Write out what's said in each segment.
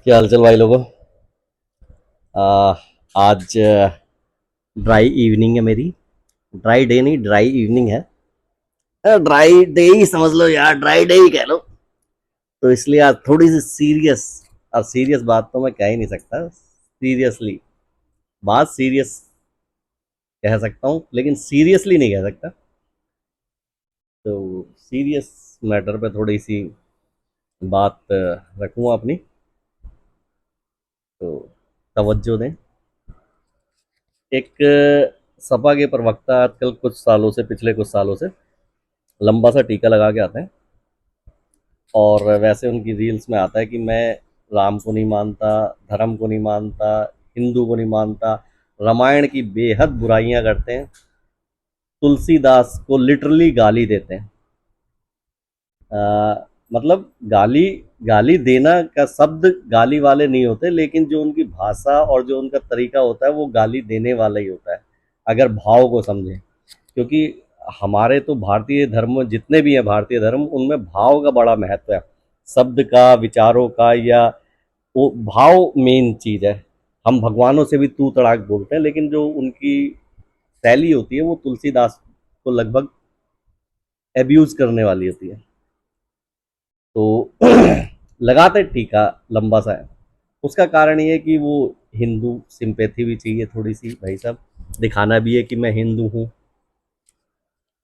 क्या हालचाल भाई लोगों। आ, आज ड्राई इवनिंग है मेरी। ड्राई डे नहीं, ड्राई इवनिंग है। ड्राई डे ही समझ लो यार, ड्राई डे ही कह लो। तो इसलिए आज थोड़ी सी सीरियस। और सीरियस बात तो मैं कह ही नहीं सकता सीरियसली। बात सीरियस कह सकता हूँ लेकिन सीरियसली नहीं कह सकता। तो सीरियस मैटर पे थोड़ी सी बात रखूँगा अपनी। तो तवज्जो दें। एक सपा के प्रवक्ता आजकल कुछ सालों से, पिछले कुछ सालों से लंबा सा टीका लगा के आते हैं। और वैसे उनकी रील्स में आता है कि मैं राम को नहीं मानता, धर्म को नहीं मानता, हिंदू को नहीं मानता, रामायण की बेहद बुराइयां करते हैं, तुलसीदास को लिटरली गाली देते हैं। मतलब गाली, गाली देना का शब्द गाली वाले नहीं होते, लेकिन जो उनकी भाषा और जो उनका तरीका होता है वो गाली देने वाला ही होता है, अगर भाव को समझें। क्योंकि हमारे तो भारतीय धर्म जितने भी हैं, भारतीय धर्म, उनमें भाव का बड़ा महत्व है। शब्द का, विचारों का, या वो भाव मेन चीज़ है। हम भगवानों से भी तू तड़ाक बोलते हैं, लेकिन जो उनकी शैली होती है वो तुलसीदास को लगभग एब्यूज करने वाली होती है। तो लगाते टीका लंबा सा है। उसका कारण ये है कि वो हिंदू सिंपैथी भी चाहिए थोड़ी सी भाई साहब, दिखाना भी है कि मैं हिंदू हूँ।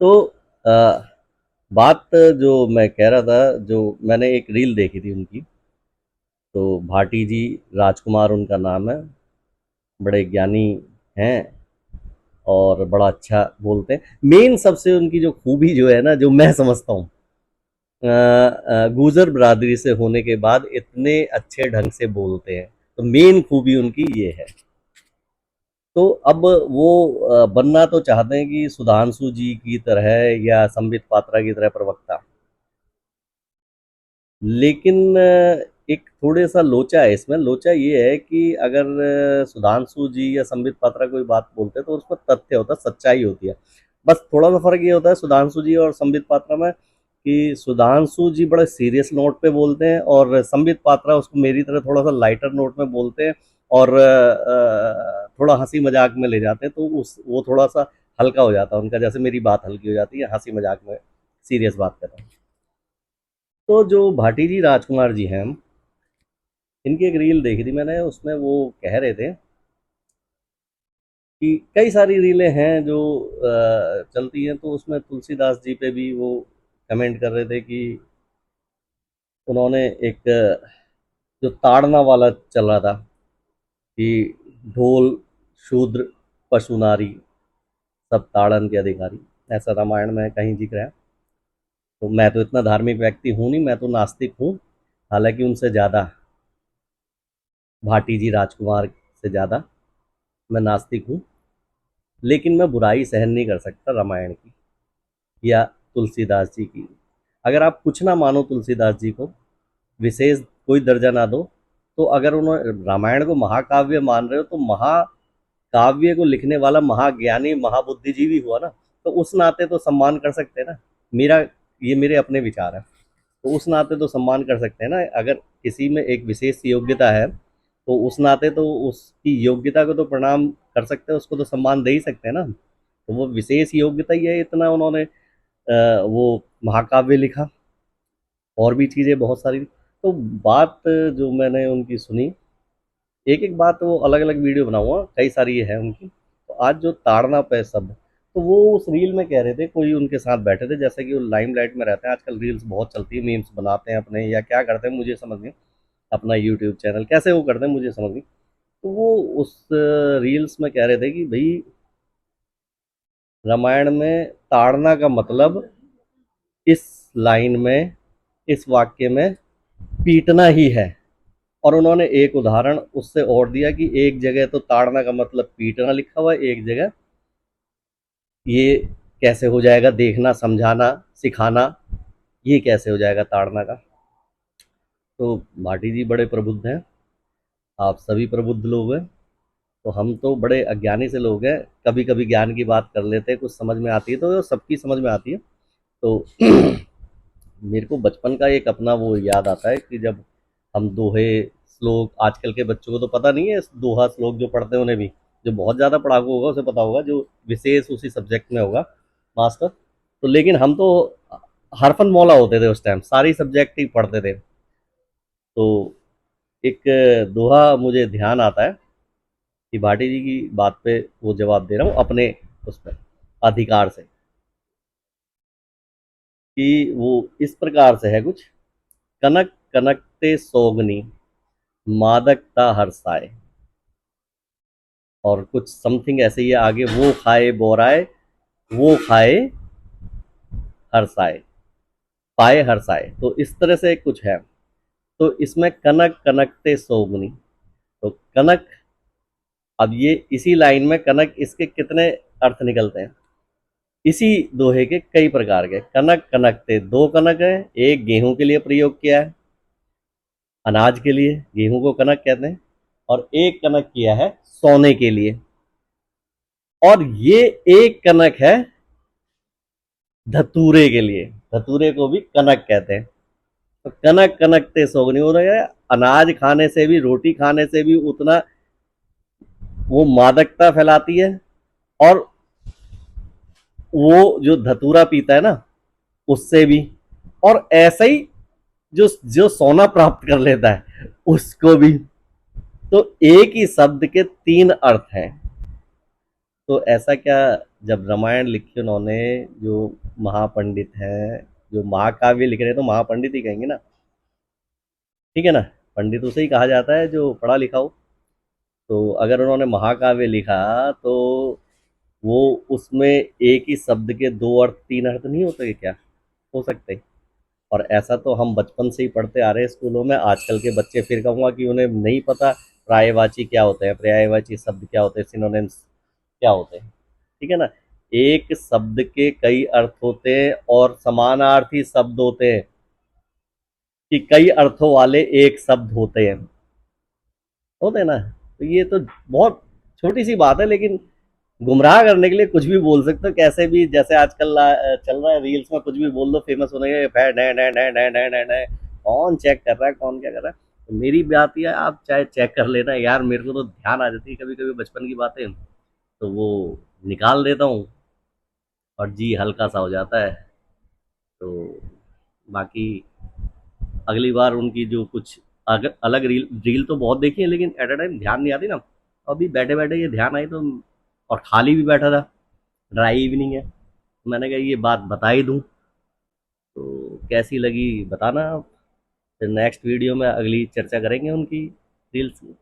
तो आ, बात जो मैं कह रहा था, जो मैंने एक रील देखी थी उनकी। तो भाटी जी, राजकुमार उनका नाम है, बड़े ज्ञानी हैं और बड़ा अच्छा बोलते हैं। मेन सबसे उनकी जो खूबी जो है ना, जो मैं समझता हूँ, गुजर बिरादरी से होने के बाद इतने अच्छे ढंग से बोलते हैं। तो मेन खूबी उनकी ये है। तो अब वो बनना तो चाहते हैं कि सुधांशु जी की तरह या संबित पात्रा की तरह प्रवक्ता। लेकिन एक थोड़े सा लोचा है इसमें। लोचा ये है कि अगर सुधांशु जी या संबित पात्रा कोई बात बोलते हैं तो उसमें तथ्य होता है, सच्चाई होती है। बस थोड़ा सा फर्क ये होता है सुधांशु जी और संबित पात्रा में, कि सुधांशु जी बड़े सीरियस नोट पे बोलते हैं और संबित पात्रा उसको मेरी तरह थोड़ा सा लाइटर नोट में बोलते हैं। और थोड़ा हंसी मजाक में ले जाते हैं, तो उस वो थोड़ा सा हल्का हो जाता है उनका, जैसे मेरी बात हल्की हो जाती है हंसी मजाक में सीरियस बात करता हूँ। तो जो भाटी जी राजकुमार जी हैं, इनकी एक रील देखी थी मैंने, उसमें वो कह रहे थे कि कई सारी रीलें हैं जो चलती हैं, तो उसमें तुलसीदास जी पे भी वो कमेंट कर रहे थे कि उन्होंने एक जो ताड़ना वाला चल रहा था कि ढोल शूद्र पशु नारी सब ताड़न के अधिकारी, ऐसा रामायण में कहीं जिक्र है। तो मैं तो इतना धार्मिक व्यक्ति हूँ नहीं, मैं तो नास्तिक हूँ। हालांकि उनसे ज़्यादा, भाटी जी राजकुमार से ज़्यादा मैं नास्तिक हूँ। लेकिन मैं बुराई सहन नहीं कर सकता रामायण की या तुलसीदास जी की। अगर आप कुछ ना मानो तुलसीदास जी को, विशेष कोई दर्जा ना दो, तो अगर उन्होंने रामायण को महाकाव्य मान रहे हो, तो महाकाव्य को लिखने वाला महाज्ञानी महाबुद्धिजीवी हुआ ना, तो उस नाते तो सम्मान कर सकते हैं ना। मेरा, ये मेरे अपने विचार है। तो उस नाते तो सम्मान कर सकते हैं ना। अगर किसी में एक विशेष योग्यता है, तो उस नाते तो उसकी योग्यता को तो प्रणाम कर सकते हैं, उसको तो सम्मान दे ही सकते हैं ना। तो वो विशेष योग्यता ही है, इतना उन्होंने वो महाकाव्य लिखा। और भी चीज़ें बहुत सारी। तो बात जो मैंने उनकी सुनी, एक एक बात वो अलग अलग वीडियो बनाऊंगा, कई सारी है उनकी। तो आज जो ताड़ना पे शब्द, तो वो उस रील में कह रहे थे, कोई उनके साथ बैठे थे, जैसे कि वो लाइमलाइट में रहते हैं आजकल, रील्स बहुत चलती है, मीम्स बनाते हैं अपने या क्या करते हैं मुझे समझ नहीं, अपना यूट्यूब चैनल कैसे वो करते हैं मुझे समझ नहीं। तो वो उस रील्स में कह रहे थे कि भाई रामायण में ताड़ना का मतलब इस लाइन में, इस वाक्य में पीटना ही है। और उन्होंने एक उदाहरण उससे और दिया कि एक जगह तो ताड़ना का मतलब पीटना लिखा हुआ है, एक जगह ये कैसे हो जाएगा, देखना समझाना सिखाना, ये कैसे हो जाएगा ताड़ना का। तो भाटी जी बड़े प्रबुद्ध हैं, आप सभी प्रबुद्ध लोग हैं। तो हम तो बड़े अज्ञानी से लोग हैं, कभी कभी ज्ञान की बात कर लेते हैं, कुछ समझ में आती है तो सबकी समझ में आती है। तो मेरे को बचपन का एक अपना वो याद आता है कि जब हम दोहे श्लोक, आजकल के बच्चों को तो पता नहीं है दोहा श्लोक जो पढ़ते हैं उन्हें भी, जो बहुत ज़्यादा पढ़ाकू होगा उसे पता होगा, जो विशेष उसी सब्जेक्ट में होगा मास्टर। तो लेकिन हम तो हरफन मौला होते थे उस टाइम, सारी सब्जेक्ट ही पढ़ते थे। तो एक दोहा मुझे ध्यान आता है कि भाटी जी की बात पे वो जवाब दे रहा हूँ अपने उस पर अधिकार से, कि वो इस प्रकार से है कुछ। कनक कनकते सोगनी, मादकता हर्षाए, और कुछ समथिंग ऐसे ही है आगे, वो खाए बोराए, वो खाए हर्षाए, पाए हर्षाए, तो इस तरह से कुछ है। तो इसमें कनक कनकते सोगनी, तो कनक, अब ये इसी लाइन में कनक, इसके कितने अर्थ निकलते हैं, इसी दोहे के कई प्रकार के। कनक कनकते, दो कनक है, एक गेहूं के लिए प्रयोग किया है, अनाज के लिए गेहूं को कनक कहते हैं, और एक कनक किया है सोने के लिए, और ये एक कनक है धतूरे के लिए, धतूरे को भी कनक कहते हैं। तो कनक कनकते सोगनी हो रहा है, अनाज खाने से भी, रोटी खाने से भी उतना वो मादकता फैलाती है, और वो जो धतूरा पीता है ना उससे भी, और ऐसा ही जो जो सोना प्राप्त कर लेता है उसको भी। तो एक ही शब्द के तीन अर्थ हैं। तो ऐसा क्या, जब रामायण लिखी उन्होंने, जो महापंडित हैं, जो महाकाव्य लिख रहे हैं, तो महापंडित ही कहेंगे ना, ठीक है ना, पंडित उसे ही कहा जाता है जो पढ़ा लिखा हो। तो अगर उन्होंने महाकाव्य लिखा तो वो उसमें एक ही शब्द के दो अर्थ तीन अर्थ नहीं होते क्या, हो सकते। और ऐसा तो हम बचपन से ही पढ़ते आ रहे हैं स्कूलों में। आजकल के बच्चे फिर कहूँगा कि उन्हें नहीं पता पर्यायवाची क्या होते हैं, पर्यायवाची शब्द क्या होते हैं, सिनोनिम्स क्या होते हैं, ठीक है ना। एक शब्द के कई अर्थ होते हैं और समानार्थी शब्द होते हैं, कि कई अर्थों वाले एक शब्द होते हैं, होते हैं ना। तो ये तो बहुत छोटी सी बात है, लेकिन गुमराह करने के लिए कुछ भी बोल सकते हो, कैसे भी, जैसे आजकल चल रहा है रील्स में, कुछ भी बोल दो फेमस होने के। कौन चेक कर रहा है, कौन क्या कर रहा है। तो मेरी बात यह है, आप चाहे चेक कर लेना यार, मेरे को तो ध्यान आ जाती है कभी कभी बचपन की बातें, तो वो निकाल देता हूँ और जी हल्का सा हो जाता है। तो बाकी अगली बार उनकी जो कुछ अगर अलग रील रील तो बहुत देखी है, लेकिन एट अ टाइम ध्यान नहीं आती ना। अभी बैठे बैठे ये ध्यान आई तो, और खाली भी बैठा था, ड्राई इवनिंग है, मैंने कहा ये बात बता ही दूं। तो कैसी लगी बताना आप, फिर नेक्स्ट वीडियो में अगली चर्चा करेंगे उनकी रील्स की।